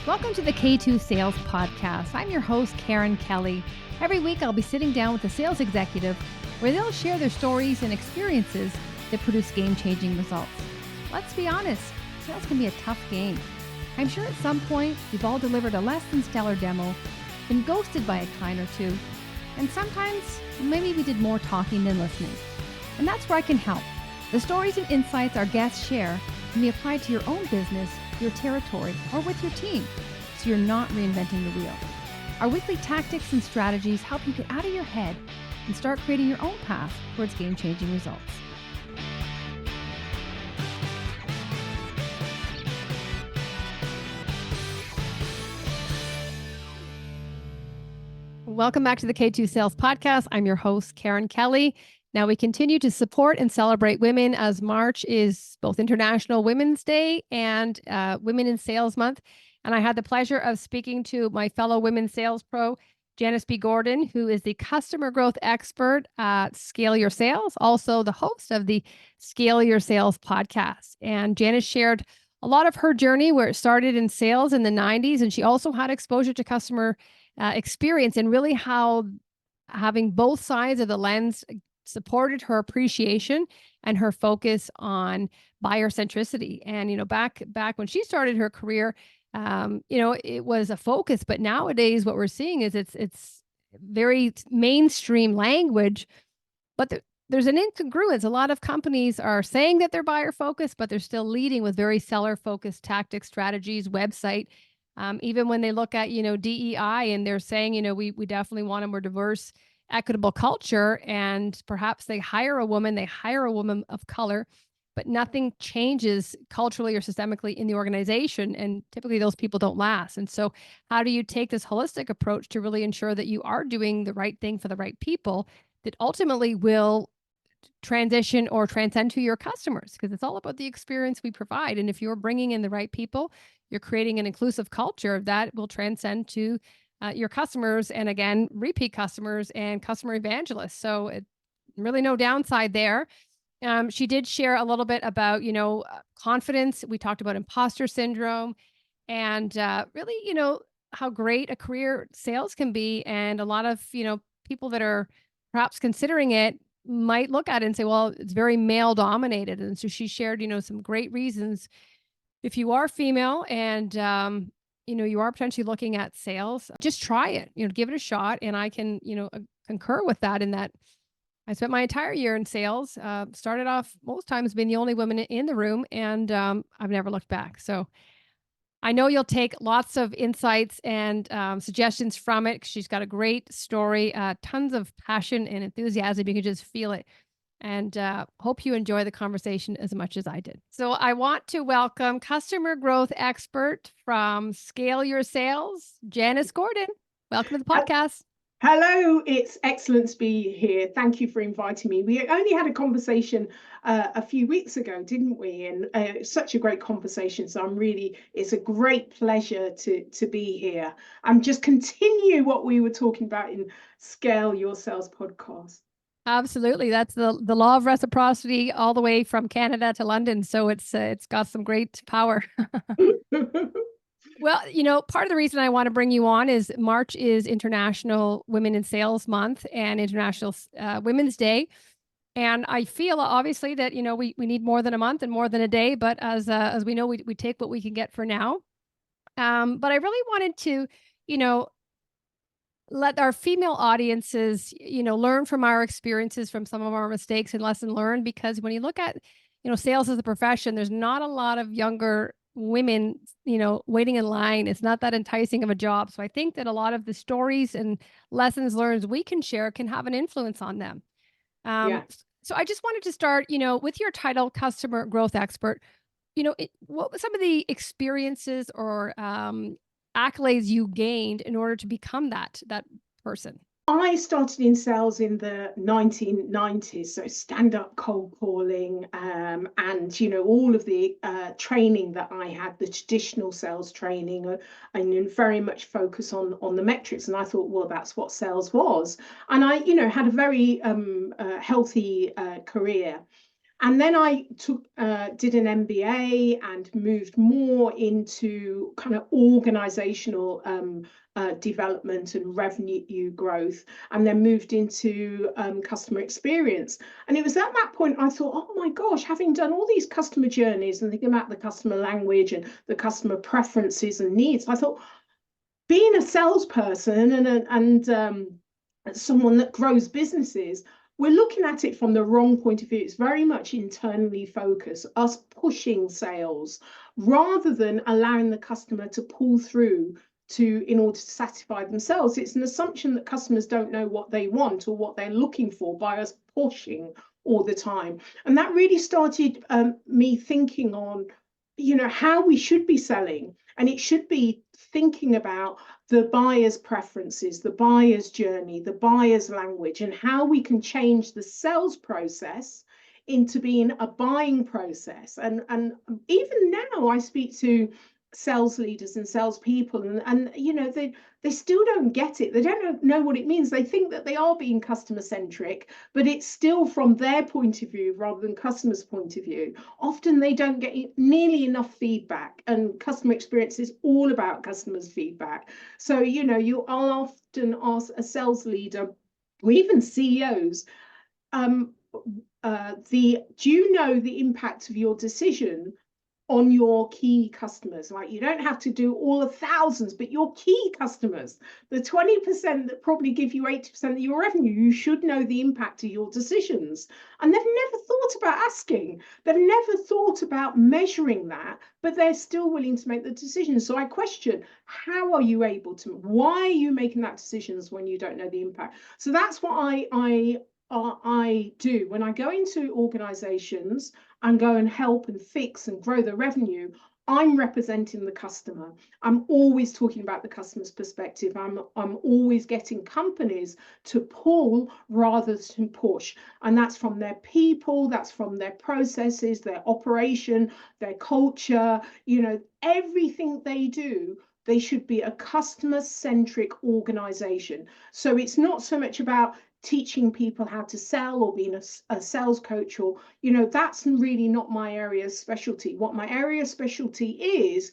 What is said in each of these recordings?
Welcome to the K2 Sales Podcast. I'm your host, Karen Kelly. Every week, I'll be sitting down with a sales executive where they'll share their stories and experiences that produce game-changing results. Let's be honest, sales can be a tough game. I'm sure at some point, we've all delivered a less than stellar demo, been ghosted by a client or two, and sometimes maybe we did more talking than listening. And that's where I can help. The stories and insights our guests share can be applied to your own business, your territory, or with your team, so you're not reinventing the wheel. Our weekly tactics and strategies help you get out of your head and start creating your own path towards game-changing results. Welcome back to the K2 Sales Podcast. I'm your host, Karen Kelly. Now, we continue to support and celebrate women as March is both International Women's Day and Women in Sales Month. And I had the pleasure of speaking to my fellow women sales pro, Janice B Gordon, who is the customer growth expert at Scale Your Sales, also the host of the Scale Your Sales podcast. And Janice shared a lot of her journey where it started in sales in the 90s. And she also had exposure to customer experience and really how having both sides of the lens supported her appreciation and her focus on buyer centricity. And, back when she started her career, it was a focus, but nowadays what we're seeing is it's very mainstream language, but there's an incongruence. A lot of companies are saying that they're buyer focused, but they're still leading with very seller focused tactics, strategies, website. Even when they look at, DEI and they're saying, we definitely want a more diverse, equitable culture, and perhaps they hire a woman of color, but nothing changes culturally or systemically in the organization. And typically those people don't last. And so how do you take this holistic approach to really ensure that you are doing the right thing for the right people that ultimately will transition or transcend to your customers? Because it's all about the experience we provide. And if you're bringing in the right people, you're creating an inclusive culture that will transcend to your customers, and again, repeat customers and customer evangelists. So really no downside there. She did share a little bit about, confidence. We talked about imposter syndrome and really, how great a career sales can be. And a lot of, people that are perhaps considering it might look at it and say, well, it's very male dominated. And so she shared, some great reasons. If you are female and, you are potentially looking at sales, just try it, give it a shot. And I can, concur with that in that I spent my entire year in sales, started off most times being the only woman in the room, and I've never looked back. So I know you'll take lots of insights and suggestions from it. She's got a great story, tons of passion and enthusiasm. You can just feel it. And hope you enjoy the conversation as much as I did. So I want to welcome customer growth expert from Scale Your Sales, Janice Gordon. Welcome to the podcast. Hello, it's excellent to be here. Thank you for inviting me. We only had a conversation a few weeks ago, didn't we? And such a great conversation. So it's a great pleasure to be here and just continue what we were talking about in Scale Your Sales podcast. Absolutely. That's the law of reciprocity all the way from Canada to London. So it's got some great power. Well, part of the reason I want to bring you on is March is International Women in Sales Month and International Women's Day. And I feel obviously that, we need more than a month and more than a day, but as we know, we take what we can get for now. But I really wanted to, let our female audiences, learn from our experiences, from some of our mistakes and lesson learned, because when you look at, sales as a profession, there's not a lot of younger women, waiting in line. It's not that enticing of a job. So I think that a lot of the stories and lessons learned we can share can have an influence on them. So I just wanted to start, with your title, customer growth expert, what were some of the experiences or accolades you gained in order to become that person? I started in sales in the 1990s, so stand-up cold calling, and all of the training that I had, the traditional sales training, and very much focus on the metrics. And I thought, well, that's what sales was. And I, had a very healthy career. And then I did an MBA and moved more into kind of organizational development and revenue growth, and then moved into customer experience. And it was at that point I thought, oh my gosh, having done all these customer journeys and thinking about the customer language and the customer preferences and needs, I thought being a salesperson and someone that grows businesses, we're looking at it from the wrong point of view. It's very much internally focused, us pushing sales rather than allowing the customer to pull through in order to satisfy themselves. It's an assumption that customers don't know what they want or what they're looking for by us pushing all the time. And that really started me thinking on, how we should be selling. And it should be thinking about the buyer's preferences, the buyer's journey, the buyer's language, and how we can change the sales process into being a buying process. And even now I speak to sales leaders and salespeople, and they still don't get it. They don't know what it means. They think that they are being customer centric, but it's still from their point of view rather than customers' point of view. Often they don't get nearly enough feedback, and customer experience is all about customers' feedback. So I'll often ask a sales leader or even CEOs, do you know the impact of your decision on your key customers? Like, you don't have to do all the thousands, but your key customers, the 20% that probably give you 80% of your revenue, you should know the impact of your decisions. And they've never thought about asking. They've never thought about measuring that, but they're still willing to make the decisions. So I question, how are you able to, why are you making that decisions when you don't know the impact? So that's what I do when I go into organizations and go and help and fix and grow the revenue. I'm representing the customer. I'm always talking about the customer's perspective. I'm always getting companies to pull rather than push. And that's from their people, that's from their processes, their operation, their culture, everything they do. They should be a customer-centric organization. So it's not so much about teaching people how to sell or being a sales coach, or that's really not my area of specialty. What my area of specialty is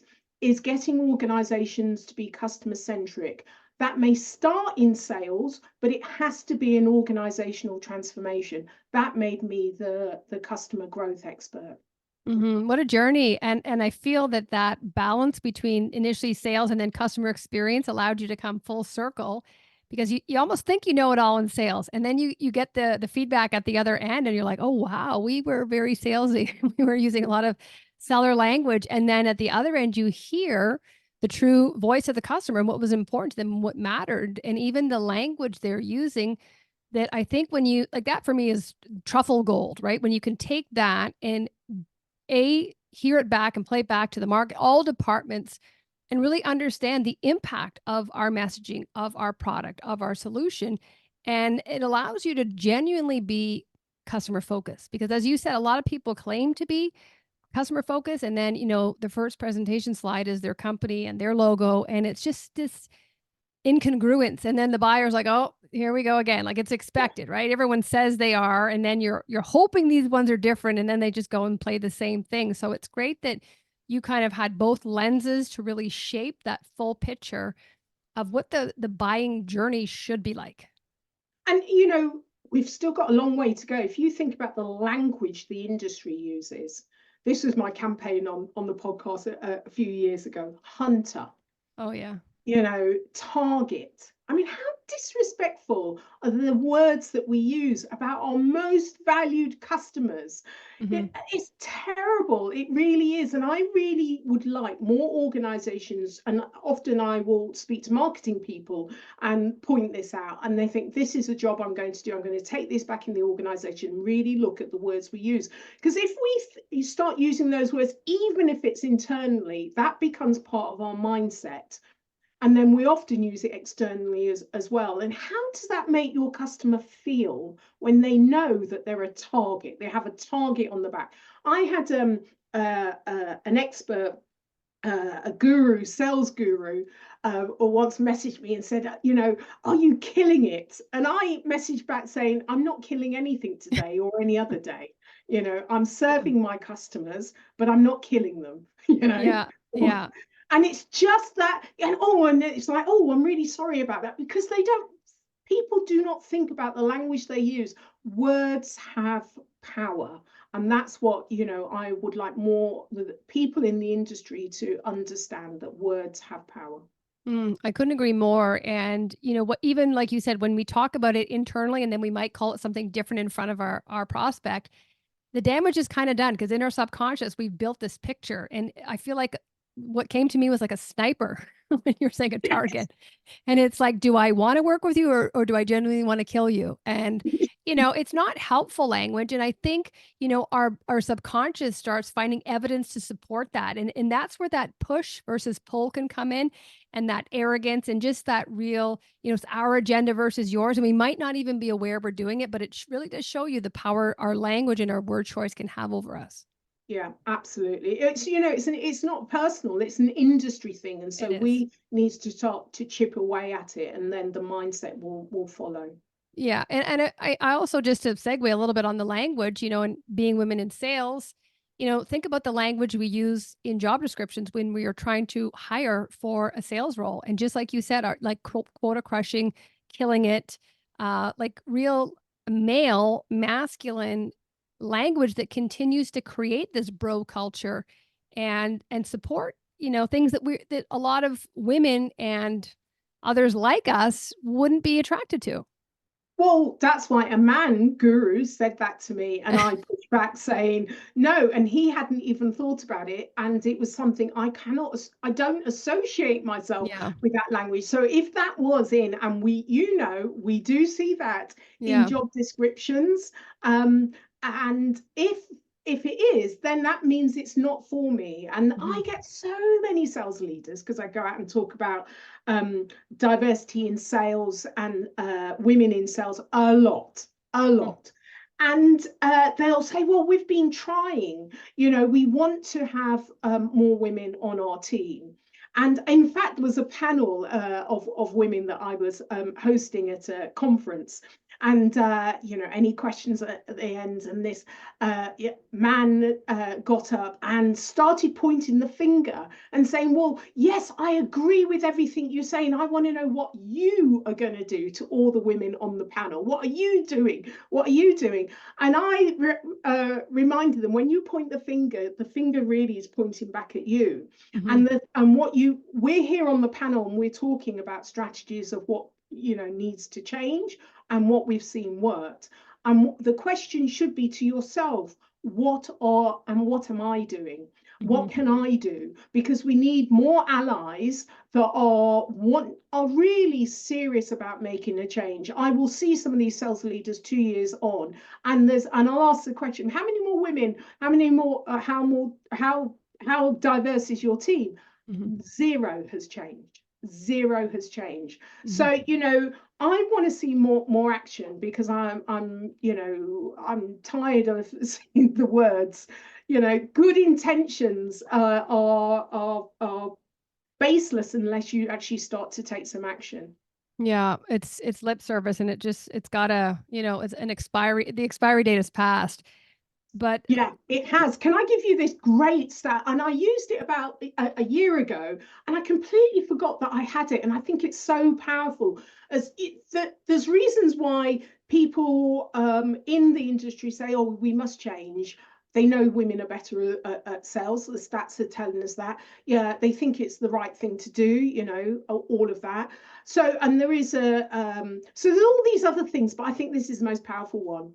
getting organizations to be customer centric. That may start in sales, but it has to be an organizational transformation. That made me the customer growth expert. Mm-hmm. What a journey. And I feel that balance between initially sales and then customer experience allowed you to come full circle, because you almost think you know it all in sales. And then you get the feedback at the other end and you're like, oh, wow, we were very salesy. We were using a lot of seller language. And then at the other end, you hear the true voice of the customer and what was important to them, what mattered, and even the language they're using. That I think when you like that, for me, is truffle gold, right? When you can take that and hear it back and play it back to the market, all departments, and really understand the impact of our messaging, of our product, of our solution. And it allows you to genuinely be customer focused, because as you said, a lot of people claim to be customer focused. And then, the first presentation slide is their company and their logo. And it's just this incongruence. And then the buyer's like, oh, here we go again. Like, it's expected, right? Everyone says they are. And then you're hoping these ones are different. And then they just go and play the same thing. So it's great that you kind of had both lenses to really shape that full picture of what the buying journey should be like. And, we've still got a long way to go. If you think about the language the industry uses, this was my campaign on the podcast a few years ago, hunter. Oh, yeah. Target. I mean, how disrespectful are the words that we use about our most valued customers? Mm-hmm. It's terrible. It really is. And I really would like more organizations, and often I will speak to marketing people and point this out, and they think, this is a job I'm going to do. I'm going to take this back in the organization and really look at the words we use. Because if we start using those words, even if it's internally, that becomes part of our mindset. And then we often use it externally as well. And how does that make your customer feel when they know that they're a target? They have a target on the back. I had an expert, a guru, sales guru, once messaged me and said, are you killing it? And I messaged back saying, I'm not killing anything today or any other day. I'm serving my customers, but I'm not killing them. Yeah. And it's just that, and it's like, I'm really sorry about that, because people do not think about the language they use. Words have power. And that's what, I would like more the people in the industry to understand, that words have power. I couldn't agree more. And what, even like you said, when we talk about it internally, and then we might call it something different in front of our prospect, the damage is kind of done, because in our subconscious, we've built this picture. And I feel like what came to me was like a sniper when you're saying a target. And it's like, do I want to work with you, or do I genuinely want to kill you? And, it's not helpful language. And I think, our subconscious starts finding evidence to support that. And that's where that push versus pull can come in, and that arrogance, and just that real, it's our agenda versus yours. And we might not even be aware we're doing it, but it really does show you the power our language and our word choice can have over us. Yeah, absolutely. It's not personal, it's an industry thing. And so we need to start to chip away at it, and then the mindset will follow. Yeah. And I also, just to segue a little bit on the language, and being women in sales, think about the language we use in job descriptions when we are trying to hire for a sales role. And just like you said, like quota crushing, killing it, like real male, masculine language that continues to create this bro culture, and support, things that a lot of women and others like us wouldn't be attracted to. Well, that's why a man guru said that to me, and I pushed back saying no, and he hadn't even thought about it, and it was something I don't associate myself Yeah. with that language. So if that was in, and we do see that in Yeah. job descriptions, and if it is, then that means it's not for me. And I get so many sales leaders, because I go out and talk about diversity in sales and women in sales a lot. And they'll say, well, we've been trying, we want to have more women on our team. And in fact, there was a panel of women that I was hosting at a conference. And, any questions at the end, and this man got up and started pointing the finger and saying, well, yes, I agree with everything you're saying. I want to know what you are going to do to all the women on the panel. What are you doing? What are you doing? And I reminded them, when you point the finger really is pointing back at you. And we're here on the panel, and we're talking about strategies of what needs to change and what we've seen worked. And the question should be to yourself, what am I doing? What can I do? Because we need more allies that are really serious about making a change. I will see some of these sales leaders 2 years on, and I'll ask the question, how many more women, how diverse is your team? Zero has changed. So I want to see more action, because I'm tired of seeing the words. Good intentions are baseless unless you actually start to take some action. Yeah, it's lip service, and it's got it's the expiry date has passed. But yeah, it has. Can I give you this great stat? And I used it about a year ago, and I completely forgot that I had it. And I think it's so powerful. There's reasons why people in the industry say, "Oh, we must change." They know women are better at sales. The stats are telling us that. Yeah, they think it's the right thing to do. All of that. So, and there is so there's all these other things, but I think this is the most powerful one.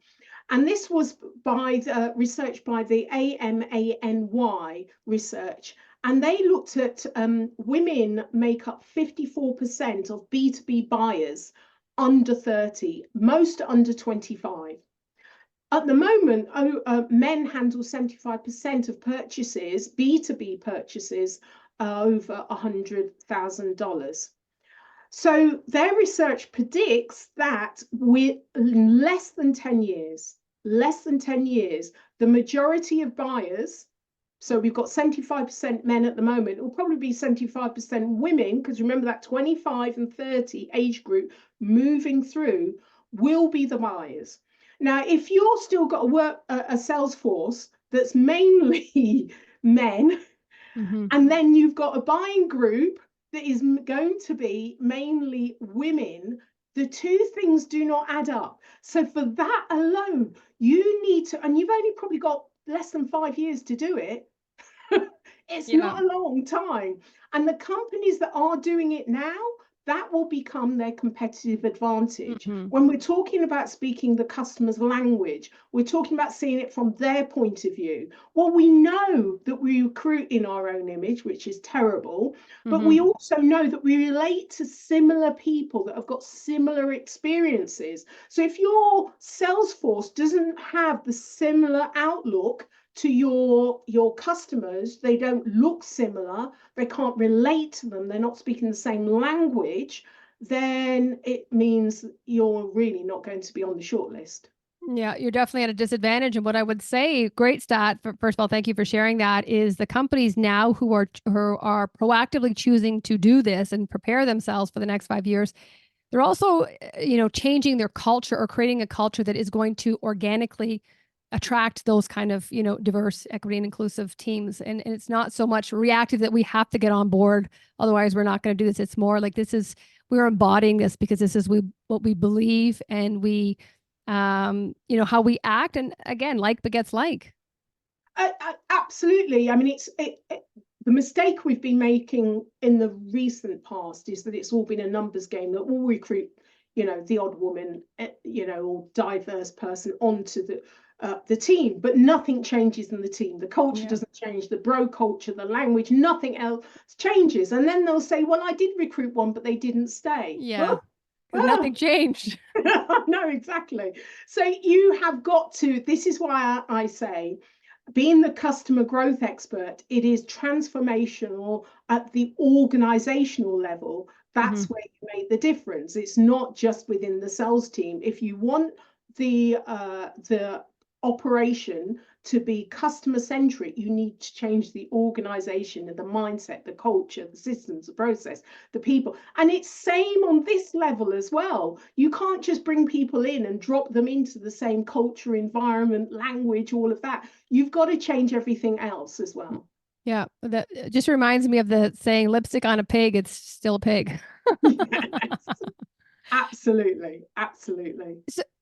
And this was by research by the AMANY research. And they looked at women make up 54% of B2B buyers under 30, most under 25. At the moment, men handle 75% of purchases, B2B purchases, over $100,000. So their research predicts that in less than 10 years, the majority of buyers, so we've got 75% men at the moment, it will probably be 75% women, because remember that 25 and 30 age group moving through will be the buyers. Now, if you're still got a sales force that's mainly men, Mm-hmm. and then you've got a buying group that is going to be mainly women, the two things do not add up. So for that alone, you need to, and you've only probably got less than 5 years to do it. It's Yeah. not a long time. And the companies that are doing it now, that will become their competitive advantage. Mm-hmm. When we're talking about speaking the customer's language, we're talking about seeing it from their point of view. Well, we know that we recruit in our own image, which is terrible, but Mm-hmm. we also know that we relate to similar people that have got similar experiences. So if your sales force doesn't have the similar outlook to your customers, they don't look similar, they can't relate to them, they're not speaking the same language, then it means you're really not going to be on the shortlist. Yeah, you're definitely at a disadvantage. And what I would say, great stat. First of all, thank you for sharing that. Is the companies now who are proactively choosing to do this and prepare themselves for the next 5 years, they're also, changing their culture or creating a culture that is going to organically attract those kind of, diverse, equity, and inclusive teams. And it's not so much reactive that we have to get on board, otherwise we're not going to do this. It's more like we're embodying this because this is what we believe, and we, how we act. And again, like begets like. Absolutely. I mean, the mistake we've been making in the recent past is that it's all been a numbers game, that we'll recruit, the odd woman, or diverse person onto the team, but nothing changes in the team. The culture doesn't change, the bro culture, the language, nothing else changes. And then they'll say, well, I did recruit one, but they didn't stay. Yeah. Nothing changed. No, exactly. So you have got to, this is why I say, being the customer growth expert, it is transformational at the organizational level. That's where you make the difference. It's not just within the sales team. If you want the operation to be customer centric, you need to change the organization and the mindset, the culture, the systems, the process, the people. And it's same on this level as well. You can't just bring people in and drop them into the same culture, environment, language, all of that. You've got to change everything else as well. Yeah, that just reminds me of the saying, lipstick on a pig, it's still a pig. Yes, absolutely. Absolutely.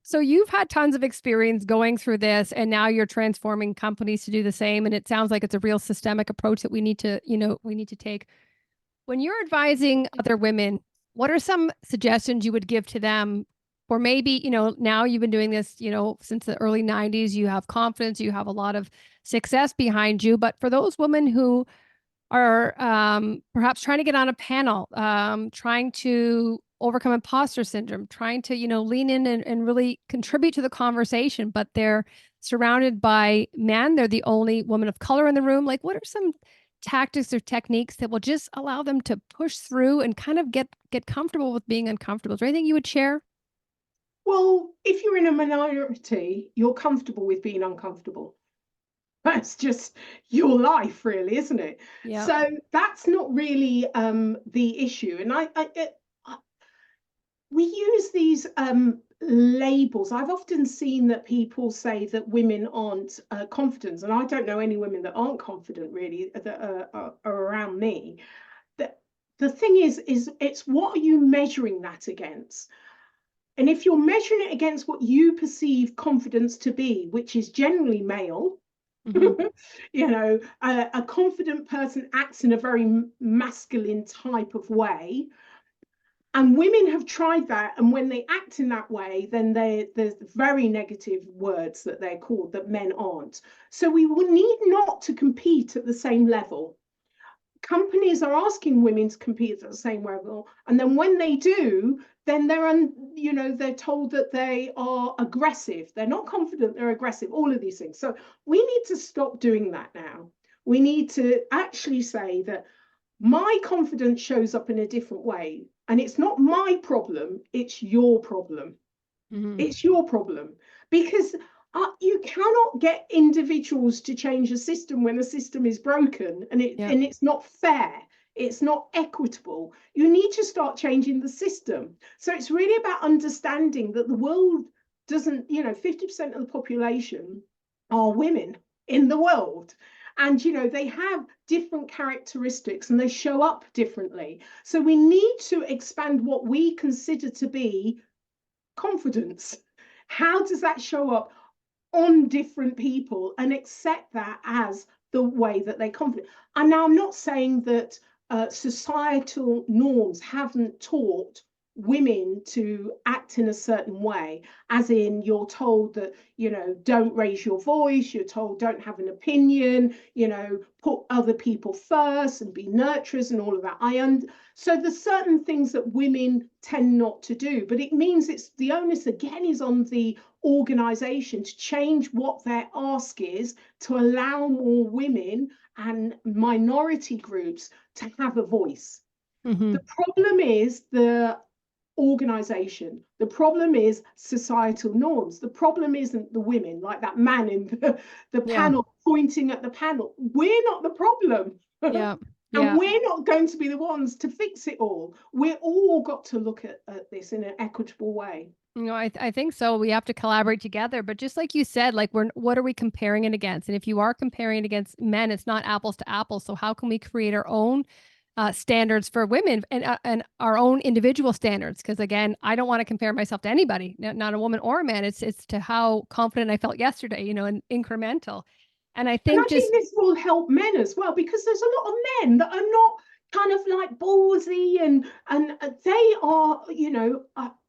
So you've had tons of experience going through this, and now you're transforming companies to do the same. And it sounds like it's a real systemic approach that we need to take. When you're advising other women, what are some suggestions you would give to them? Or maybe, now you've been doing this, since the early 90s, you have confidence, you have a lot of success behind you. But for those women who are perhaps trying to get on a panel, trying to overcome imposter syndrome, trying to, lean in and really contribute to the conversation, but they're surrounded by men, they're the only woman of color in the room. Like, what are some tactics or techniques that will just allow them to push through and kind of get comfortable with being uncomfortable? Is there anything you would share? Well, if you're in a minority, you're comfortable with being uncomfortable. That's just your life, really, isn't it? Yeah. So that's not really the issue. And we use these labels. I've often seen that people say that women aren't confident, and I don't know any women that aren't confident, really, that are around me. The thing is it's what are you measuring that against? And if you're measuring it against what you perceive confidence to be, which is generally male, a confident person acts in a very masculine type of way. And women have tried that. And when they act in that way, then there's very negative words that they're called that men aren't. So we will need not to compete at the same level. Companies are asking women to compete at the same level, and then when they do, then they're told that they are aggressive. They're not confident, they're aggressive, all of these things. So we need to stop doing that now. We need to actually say that my confidence shows up in a different way, and it's not my problem, it's your problem. It's your problem, because you cannot get individuals to change a system when the system is broken, and it's not fair. It's not equitable. You need to start changing the system. So it's really about understanding that the world doesn't, 50% of the population are women in the world. And, they have different characteristics and they show up differently. So we need to expand what we consider to be confidence. How does that show up on different people, and accept that as the way that they're confident? And now I'm not saying that societal norms haven't taught women to act in a certain way, as in you're told that, don't raise your voice, you're told don't have an opinion, put other people first and be nurturers and all of that. So there's certain things that women tend not to do, but it means it's the onus again is on the organization to change what their ask is, to allow more women and minority groups to have a voice. The problem is the organization. The problem is societal norms. The problem isn't the women, like that man in the panel pointing at the panel. We're not the problem. Yeah. And we're not going to be the ones to fix it all. We're all got to look at this in an equitable way. I think so. We have to collaborate together. But just like you said, like what are we comparing it against? And if you are comparing it against men, it's not apples to apples. So how can we create our own standards for women and our own individual standards? Because again, I don't want to compare myself to anybody, not a woman or a man. It's to how confident I felt yesterday, and incremental. And I think this will help men as well, because there's a lot of men that are not kind of like ballsy and they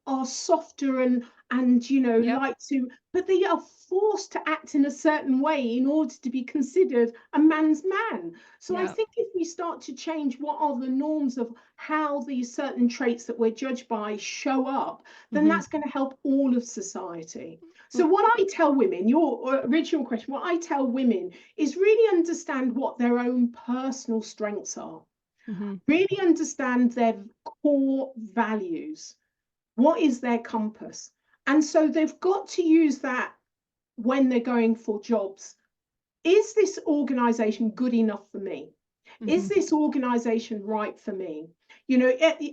are softer and like to, but they are forced to act in a certain way in order to be considered a man's man. So I think if we start to change what are the norms of how these certain traits that we're judged by show up, then that's going to help all of society. So what I tell women, your original question, what I tell women is really understand what their own personal strengths are. Really understand their core values. What is their compass? And so they've got to use that when they're going for jobs. Is this organization good enough for me? Is this organization right for me?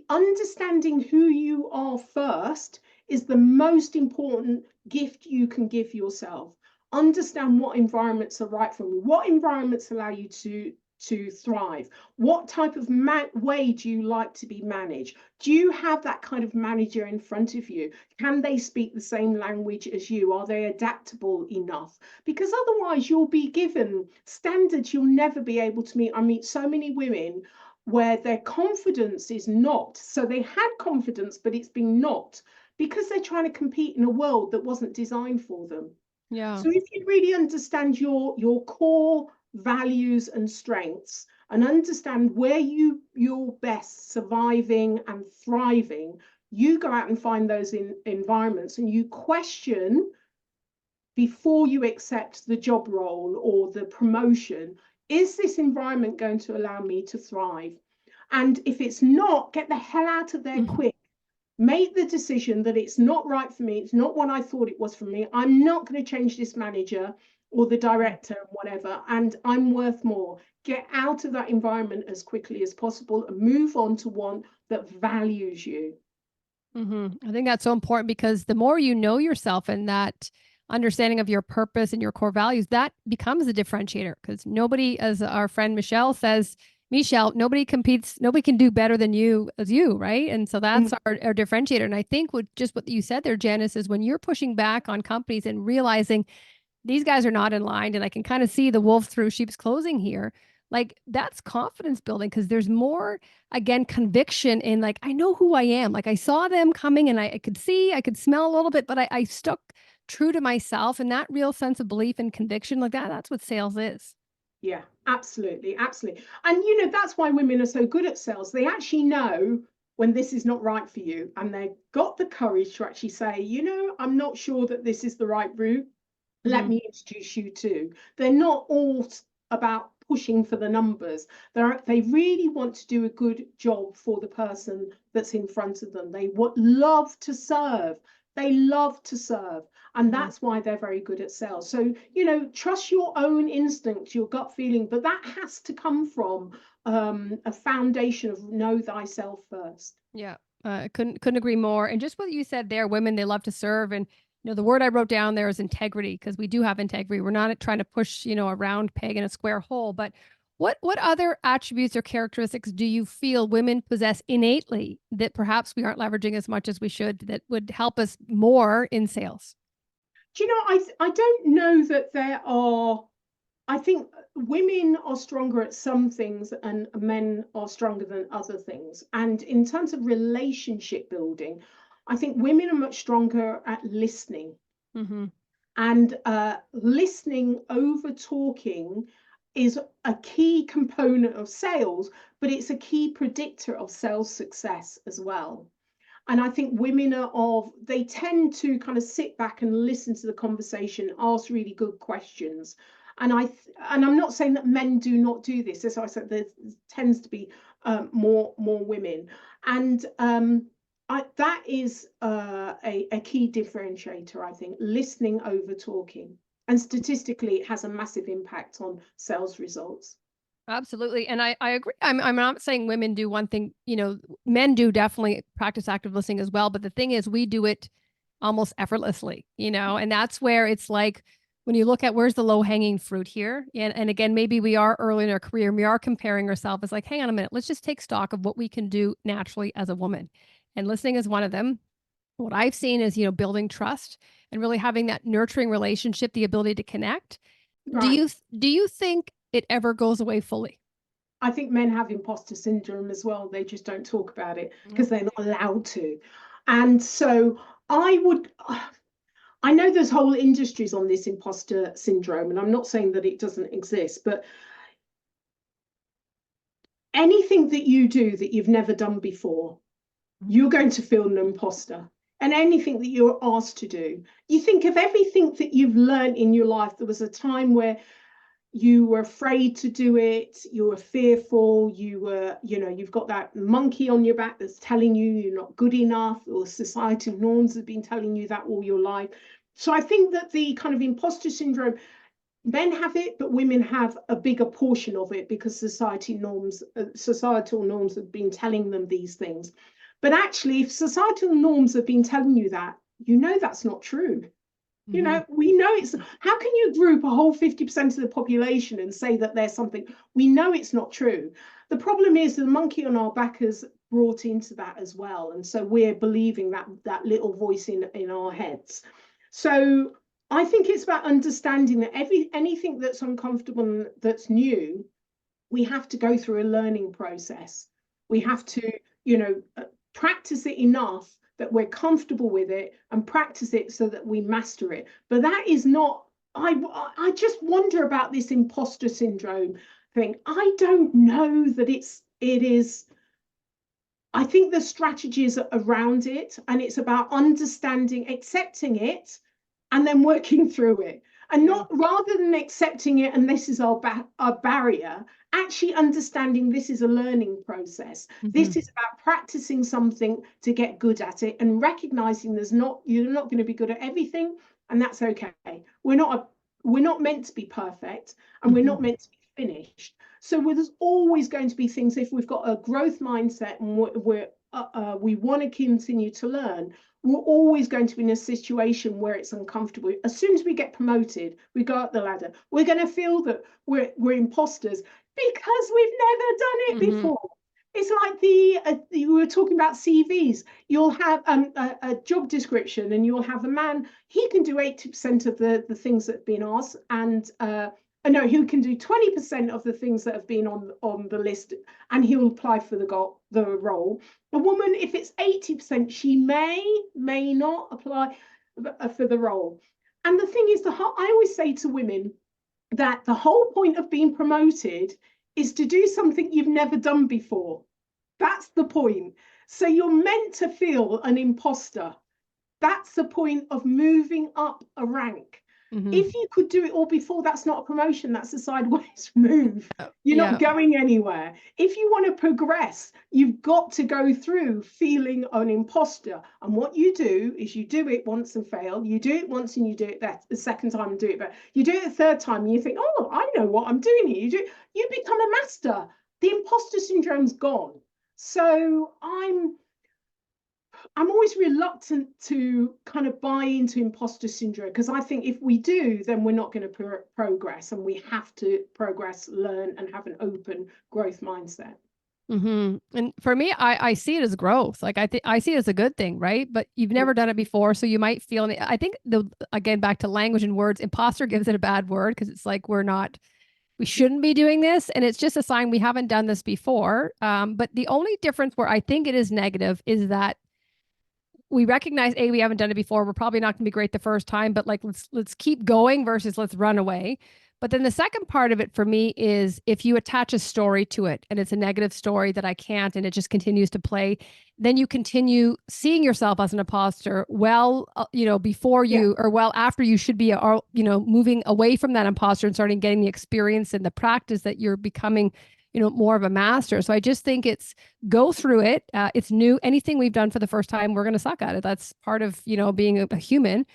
Understanding who you are first is the most important gift you can give yourself. Understand what environments are right for you, what environments allow you to thrive, what type of way do you like to be managed? Do you have that kind of manager in front of you? Can they speak the same language as you? Are they adaptable enough? Because otherwise you'll be given standards you'll never be able to meet. I meet so many women where their confidence is not, so they had confidence but it's been not, because they're trying to compete in a world that wasn't designed for them. So if you really understand your core values and strengths and understand where you're best surviving and thriving, you go out and find those environments and you question before you accept the job role or the promotion, is this environment going to allow me to thrive? And if it's not, get the hell out of there quick. Make the decision that it's not right for me. It's not what I thought it was for me. I'm not going to change this manager or the director, whatever, and I'm worth more. Get out of that environment as quickly as possible and move on to one that values you. I think that's so important, because the more you know yourself and that understanding of your purpose and your core values, that becomes a differentiator. Because nobody, as our friend Michelle says, nobody competes, nobody can do better than you as you, right? And so that's our differentiator. And I think what you said there, Janice, is when you're pushing back on companies and realizing these guys are not in line, and I can kind of see the wolf through sheep's clothing here, like that's confidence building, because there's more, again, conviction in like, I know who I am. Like I saw them coming and I could see, I could smell a little bit, but I stuck true to myself, and that real sense of belief and conviction, like that's what sales is. Yeah, absolutely. Absolutely. And, that's why women are so good at sales. They actually know when this is not right for you, and they've got the courage to actually say, I'm not sure that this is the right route. Let me introduce you to. They're not all about pushing for the numbers. They really want to do a good job for the person that's in front of them. They love to serve. They love to serve. And that's why they're very good at sales. So, trust your own instinct, your gut feeling, but that has to come from a foundation of know thyself first. Yeah. Couldn't agree more. And just what you said there, women, they love to serve. And The word I wrote down there is integrity, because we do have integrity. We're not trying to push, a round peg in a square hole. But what other attributes or characteristics do you feel women possess innately that perhaps we aren't leveraging as much as we should, that would help us more in sales? Do you know, I don't know that there are. I think women are stronger at some things and men are stronger than other things. And in terms of relationship building, I think women are much stronger at listening. Mm-hmm. And listening over talking is a key component of sales, but it's a key predictor of sales success as well. And I think women they tend to kind of sit back and listen to the conversation, ask really good questions. And I'm not saying that men do not do this. As I said, there tends to be more women, and that is a key differentiator. I think listening over talking, and statistically, it has a massive impact on sales results. Absolutely. And I agree. I'm not saying women do one thing, men do definitely practice active listening as well. But the thing is, we do it almost effortlessly, and that's where it's like, when you look at where's the low hanging fruit here. And again, maybe we are early in our career, and we are comparing ourselves. It's like, hang on a minute, let's just take stock of what we can do naturally as a woman. And listening is one of them. What I've seen is, building trust and really having that nurturing relationship, the ability to connect. Right. Do you think it ever goes away fully? I think men have imposter syndrome as well. They just don't talk about it because they're not allowed to. And so I know there's whole industries on this imposter syndrome, and I'm not saying that it doesn't exist, but anything that you do that you've never done before, you're going to feel an imposter. And anything that you're asked to do, you think of everything that you've learned in your life. There was a time where you were afraid to do it, you were fearful, you've got that monkey on your back that's telling you you're not good enough, or societal norms have been telling you that all your life. So I think that the kind of imposter syndrome, men have it, but women have a bigger portion of it because societal norms have been telling them these things. But actually, if societal norms have been telling you that, that's not true. We know it's, how can you group a whole 50% of the population and say that there's something? We know it's not true. The problem is the monkey on our back has brought into that as well. And so we're believing that little voice in our heads. So I think it's about understanding that anything that's uncomfortable and that's new, we have to go through a learning process. We have to, practice it enough that we're comfortable with it, and practice it so that we master it. But that is not, I just wonder about this imposter syndrome thing. I don't know that it is. I think the strategies around it, and it's about understanding, accepting it, and then working through it. And not, rather than accepting it and this is our barrier, actually understanding this is a learning process. This is about practicing something to get good at it, and recognizing you're not going to be good at everything, and that's okay. We're not meant to be perfect, and we're not meant to be finished. So there's always going to be things, if we've got a growth mindset and we want to continue to learn, we're always going to be in a situation where it's uncomfortable. As soon as we get promoted, we go up the ladder, we're going to feel that we're imposters because we've never done it before. It's like we were talking about CVs. You'll have a job description, and you'll have a man, he can do 80% of the things that have been asked, and no, who can do 20% of the things that have been on the list, and he'll apply for the role. A woman, if it's 80%, she may not apply for the role. And the thing is, I always say to women that the whole point of being promoted is to do something you've never done before. That's the point. So you're meant to feel an imposter. That's the point of moving up a rank. If you could do it all before, that's not a promotion, that's a sideways move. You're not going anywhere. If you want to progress, you've got to go through feeling an imposter. And what you do is you do it once and fail. You do it once and you do it the second time and do it better. You do it the third time and you think, oh, I know what I'm doing here. You become a master. The imposter syndrome's gone. So I'm always reluctant to kind of buy into imposter syndrome, because I think if we do, then we're not going to progress, and we have to progress, learn, and have an open growth mindset. And for me, I see it as growth. Like I see it as a good thing, right? But you've never done it before, so you might feel. I think again, back to language and words, imposter gives it a bad word because it's like we shouldn't be doing this, and it's just a sign we haven't done this before. But the only difference where I think it is negative is that we recognize we haven't done it before. We're probably not going to be great the first time, but like let's keep going versus let's run away. But then the second part of it for me is if you attach a story to it and it's a negative story that I can't and it just continues to play, then you continue seeing yourself as an imposter before you or well after you should be moving away from that imposter and starting getting the experience and the practice that you're becoming more of a master. So I just think it's go through it. It's new. Anything we've done for the first time, we're going to suck at it. That's part of, being a human.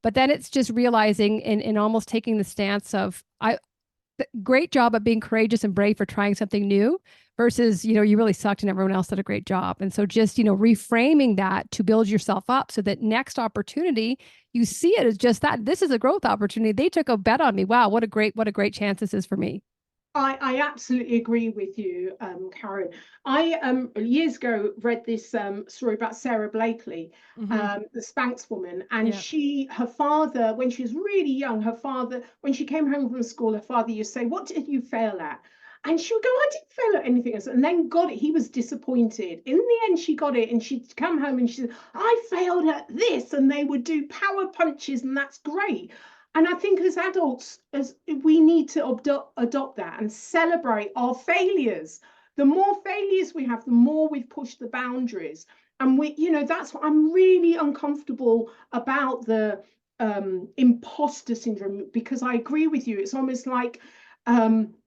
But then it's just realizing and almost taking the stance of, great job at being courageous and brave for trying something new versus, you really sucked and everyone else did a great job. And so just, reframing that to build yourself up so that next opportunity, you see it as just that. This is a growth opportunity. They took a bet on me. Wow, what a great chance this is for me. I absolutely agree with you, Karen. I years ago read this story about Sarah Blakely, the Spanx woman, and her father, when she was really young, when she came home from school, her father used to say, "What did you fail at?" And she would go, "I didn't fail at anything else," and then got it. He was disappointed. In the end, she got it, and she'd come home and she said, "I failed at this," and they would do power punches, and that's great. And I think as adults, as we need to adopt that and celebrate our failures. The more failures we have, the more we've pushed the boundaries. And that's what I'm really uncomfortable about, the imposter syndrome, because I agree with you. It's almost like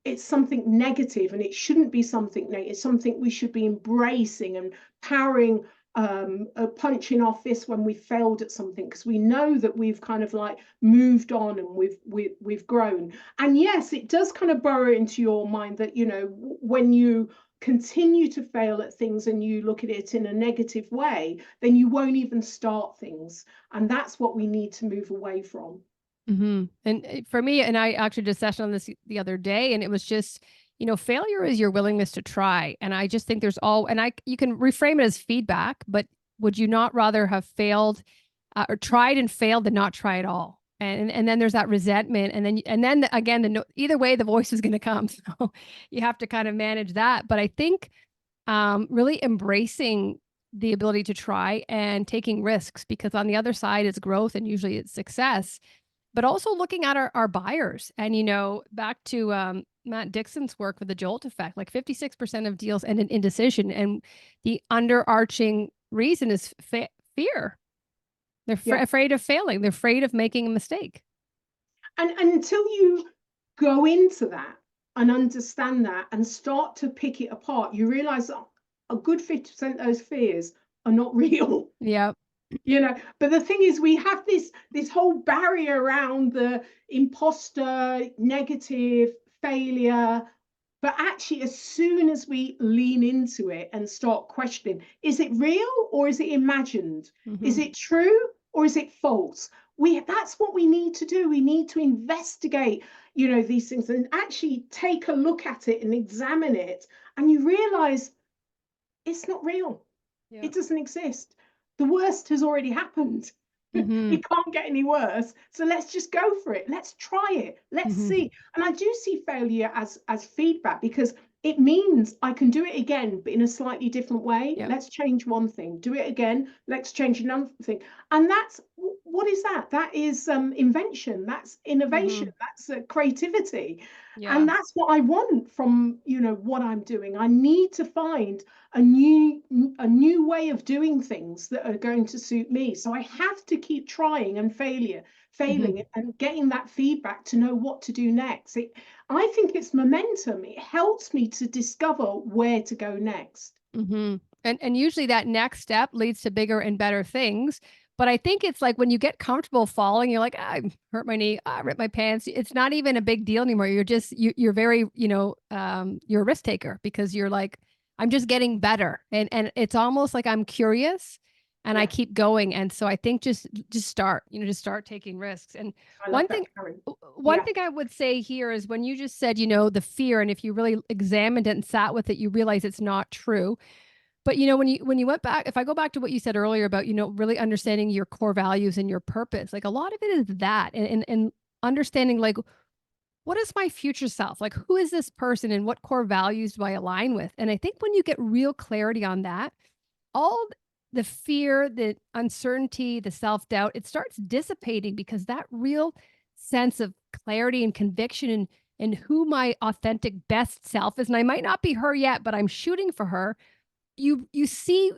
it's something negative, and it shouldn't be something negative. It's something we should be embracing and powering, a punch in our fist when we failed at something, because we know that we've kind of like moved on and we've grown. And yes, it does kind of burrow into your mind that when you continue to fail at things and you look at it in a negative way, then you won't even start things, and that's what we need to move away from. And for me, and I actually did a session on this the other day, and it was just, failure is your willingness to try. And I just think you can reframe it as feedback, but would you not rather have failed or tried and failed than not try at all? And then there's that resentment. And then again, either way, the voice is going to come. So you have to kind of manage that. But I think really embracing the ability to try and taking risks, because on the other side is growth and usually it's success. But also looking at our buyers and, back to Matt Dixon's work with the Jolt effect, like 56% of deals end in indecision. And the underarching reason is fear. They're afraid of failing. They're afraid of making a mistake. And until you go into that and understand that and start to pick it apart, you realize that a good 50% of those fears are not real. Yeah. But the thing is, we have this whole barrier around the imposter, negative, failure. But actually, as soon as we lean into it and start questioning, is it real or is it imagined? Is it true or is it false? That's what we need to do. We need to investigate, these things, and actually take a look at it and examine it. And you realize it's not real. Yeah. It doesn't exist. The worst has already happened. It can't get any worse. So let's just go for it. Let's try it. Let's see. And I do see failure as feedback, because it means I can do it again, but in a slightly different way. Yep. Let's change one thing. Do it again. Let's change another thing. And what is that? That is invention. That's innovation. That's creativity. Yeah. And that's what I want from what I'm doing. I need to find a new way of doing things that are going to suit me. So I have to keep trying and failing and getting that feedback to know what to do next. I think it's momentum. It helps me to discover where to go next. And usually that next step leads to bigger and better things. But I think it's like when you get comfortable falling, you're like, I hurt my knee, I ripped my pants. It's not even a big deal anymore. You're just, you're very, you're a risk taker, because you're like, I'm just getting better. And it's almost like I'm curious and I keep going. And so I think just start, just start taking risks. And I love one that, thing, Karen. one thing I would say here is when you just said, the fear, and if you really examined it and sat with it, you realize it's not true. But when you went back, if I go back to what you said earlier about, really understanding your core values and your purpose, like a lot of it is that, and understanding like, what is my future self? Like, who is this person and what core values do I align with? And I think when you get real clarity on that, all the fear, the uncertainty, the self-doubt, it starts dissipating because that real sense of clarity and conviction and who my authentic best self is. And I might not be her yet, but I'm shooting for her. You see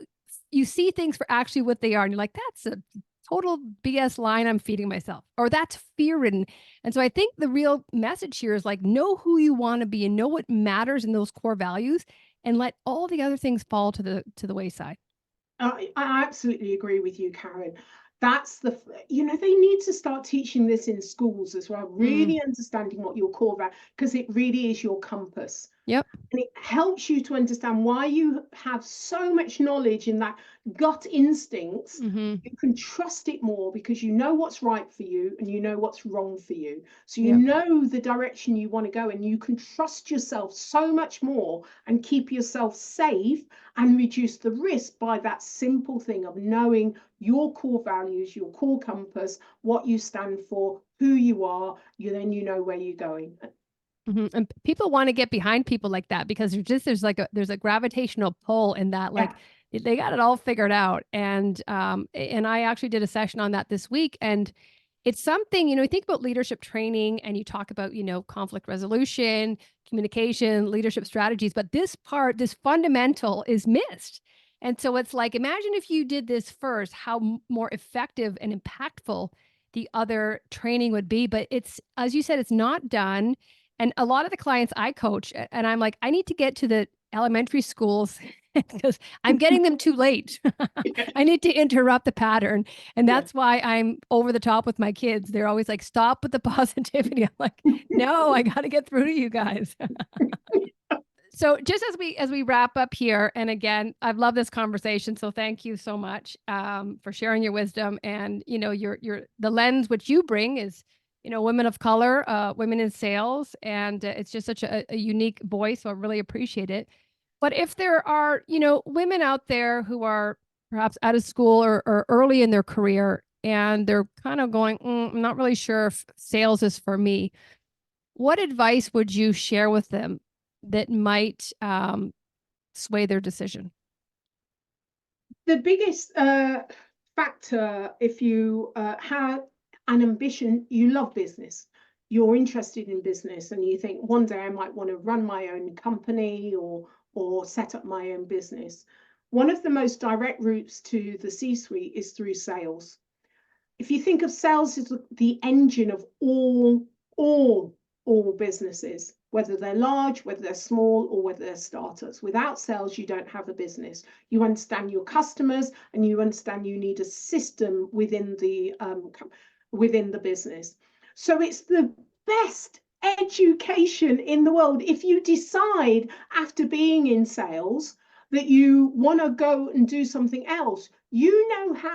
things for actually what they are. And you're like, that's a total BS line I'm feeding myself, or that's fear ridden. And so I think the real message here is like, know who you want to be and know what matters in those core values, and let all the other things fall to the wayside. I absolutely agree with you, Karen. That's they need to start teaching this in schools as well, really understanding what your core value, because it really is your compass. Yep. And it helps you to understand why you have so much knowledge in that gut instincts. You can trust it more because you know what's right for you and you know what's wrong for you. So you know the direction you want to go, and you can trust yourself so much more and keep yourself safe and reduce the risk by that simple thing of knowing your core values, your core compass, what you stand for, who you are. Then you know where you're going. And people want to get behind people like that because there's a gravitational pull in that, like they got it all figured out. And I actually did a session on that this week, and it's something, you think about leadership training and you talk about, conflict resolution, communication, leadership strategies, but this fundamental is missed. And so it's like, imagine if you did this first, how more effective and impactful the other training would be. But it's, as you said, it's not done. And a lot of the clients I coach, and I'm like, I need to get to the elementary schools because I'm getting them too late. I need to interrupt the pattern. And that's why I'm over the top with my kids. They're always like, stop with the positivity. I'm like, no, I got to get through to you guys. So just as we wrap up here, and again, I've loved this conversation. So thank you so much for sharing your wisdom, and your the lens which you bring is women of color, women in sales, and it's just such a unique voice. So I really appreciate it. But if there are women out there who are perhaps out of school or early in their career, and they're kind of going, I'm not really sure if sales is for me, what advice would you share with them that might sway their decision? The biggest factor, if you have an ambition, you love business, you're interested in business, and you think one day I might want to run my own company or set up my own business. One of the most direct routes to the C-suite is through sales. If you think of sales as the engine of all businesses, whether they're large, whether they're small, or whether they're startups. Without sales, you don't have a business. You understand your customers, and you understand you need a system within the business. So it's the best education in the world. If you decide after being in sales that you want to go and do something else, you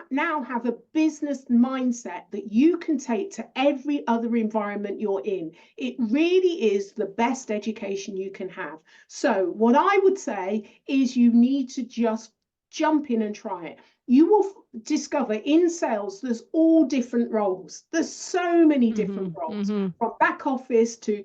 now have a business mindset that you can take to every other environment you're in. It really is the best education you can have. So what I would say is you need to just jump in and try it. You will discover in sales there's all different roles. There's so many different roles, from back office to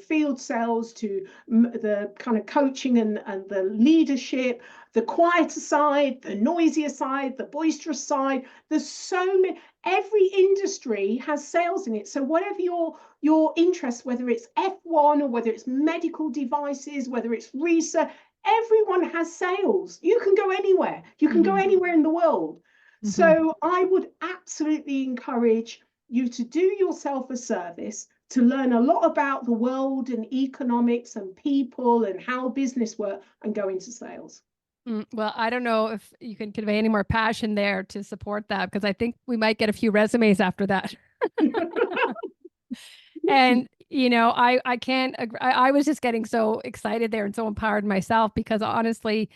field sales to the kind of coaching and the leadership, the quieter side, the noisier side, the boisterous side. There's so many. Every industry has sales in it. So whatever your interest, whether it's F1 or whether it's medical devices, whether it's research, everyone has sales. You can go anywhere. You can go anywhere in the world. So I would absolutely encourage you to do yourself a service, to learn a lot about the world and economics and people and how business works, and go into sales. Well, I don't know if you can convey any more passion there to support that, because I think we might get a few resumes after that. And I can't agree. I was just getting so excited there and so empowered myself, because honestly,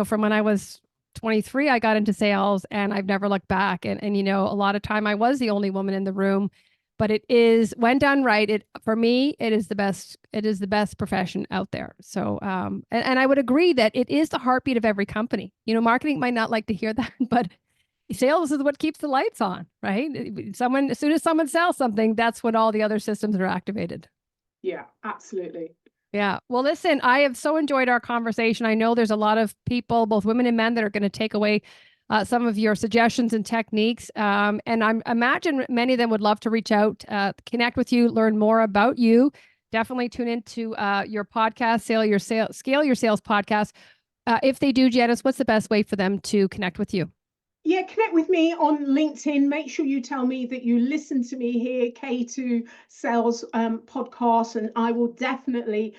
from when I was 23, I got into sales and I've never looked back. And, a lot of time I was the only woman in the room, but it is, when done right, for me, it is the best profession out there. So, and I would agree that it is the heartbeat of every company. Marketing might not like to hear that, but sales is what keeps the lights on, right? As soon as someone sells something, that's when all the other systems are activated. Yeah, absolutely. Yeah. Well, listen, I have so enjoyed our conversation. I know there's a lot of people, both women and men, that are going to take away some of your suggestions and techniques. And I imagine many of them would love to reach out, connect with you, learn more about you. Definitely tune into your podcast, Scale Your Sales podcast. If they do, Janice, what's the best way for them to connect with you? Yeah, connect with me on LinkedIn. Make sure you tell me that you listen to me here, K2 Sales podcast, and I will definitely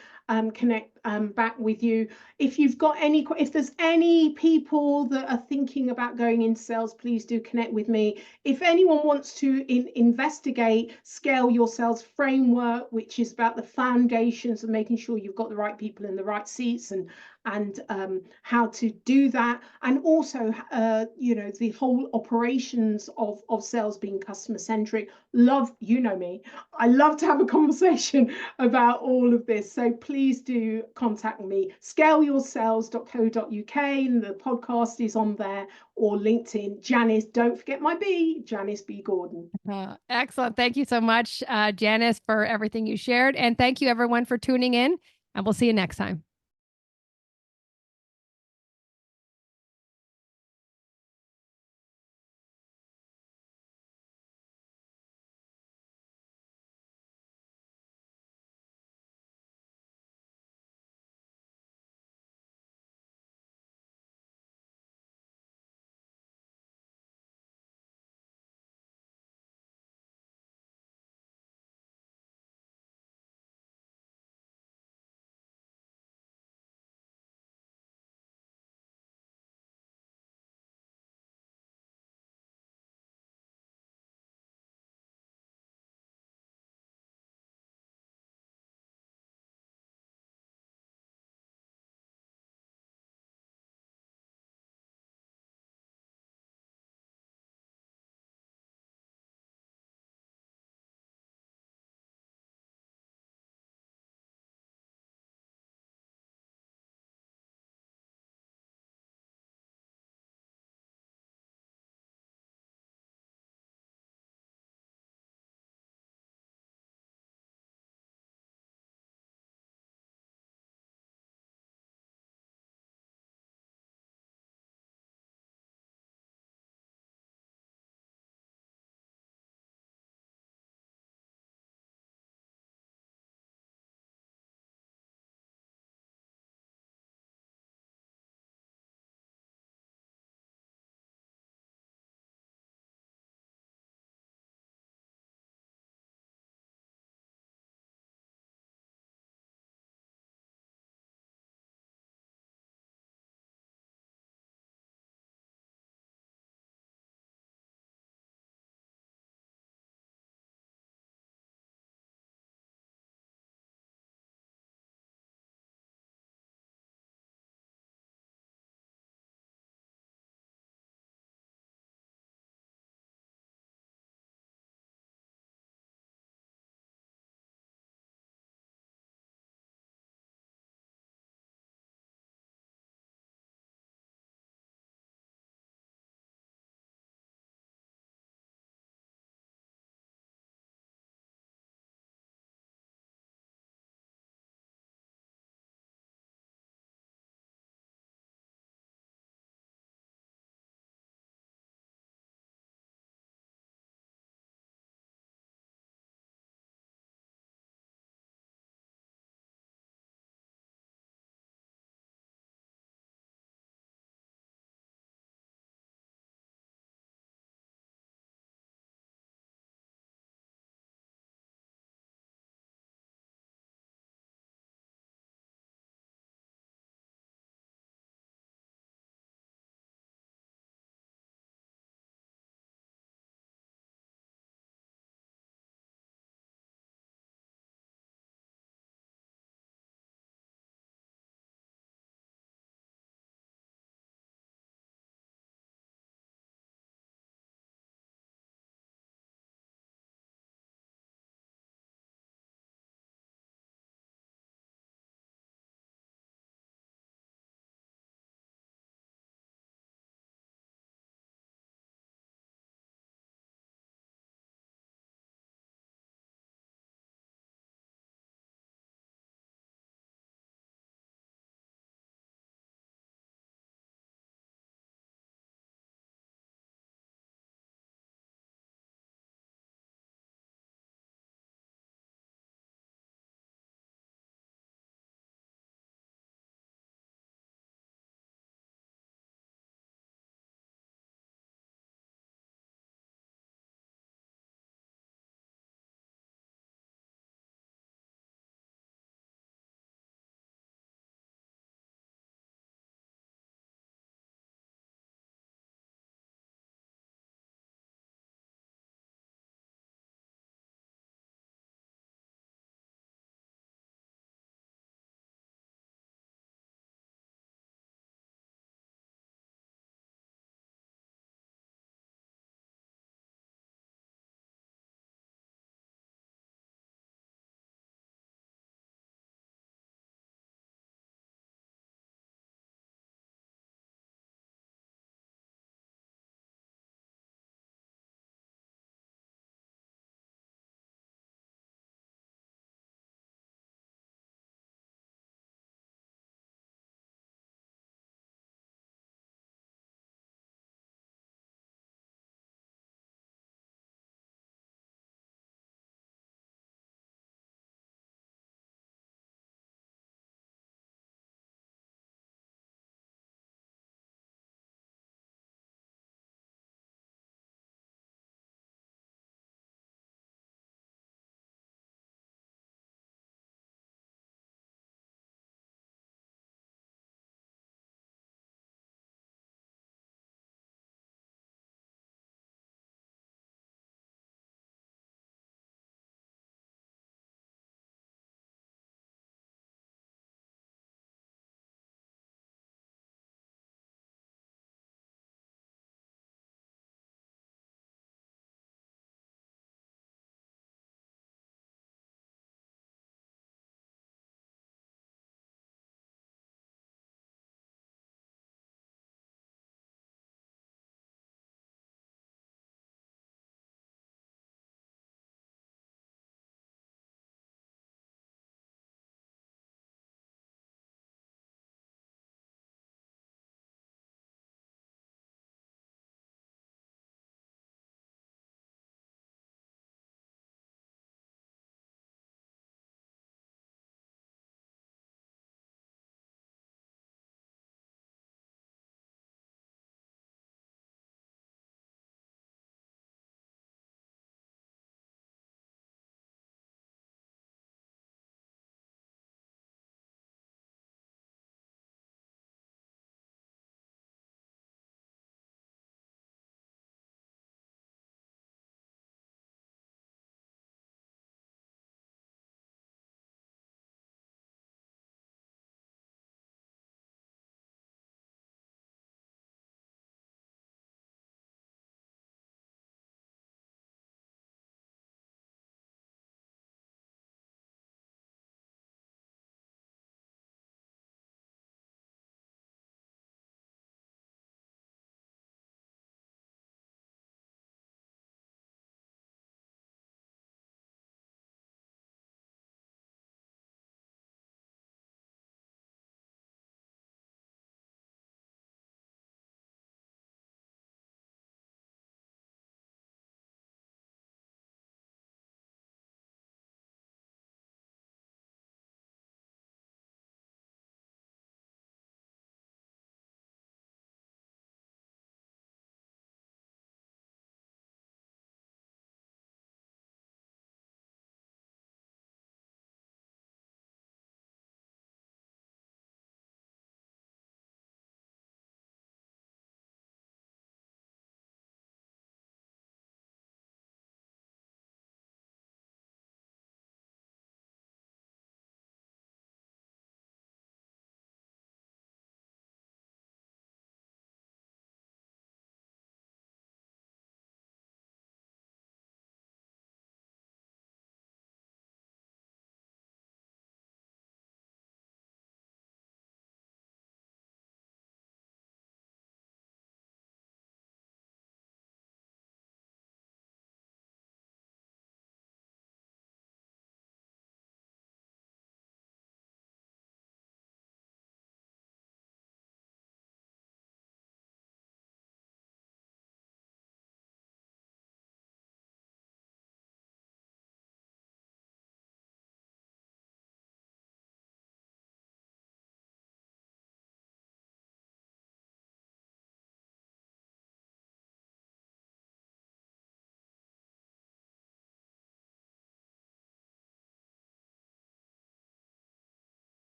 connect back with you. If there's any people that are thinking about going into sales, please do connect with me. If anyone wants to investigate Scale Your Sales framework, which is about the foundations of making sure you've got the right people in the right seats and how to do that, and also the whole operations of sales being customer centric. Me, I love to have a conversation about all of this, so please do contact me. Scaleyoursales.co.uk, and the podcast is on there, or LinkedIn. Janice, don't forget my B, Janice B Gordon. Excellent. Thank you so much, Janice, for everything you shared, and thank you everyone for tuning in, and we'll see you next time.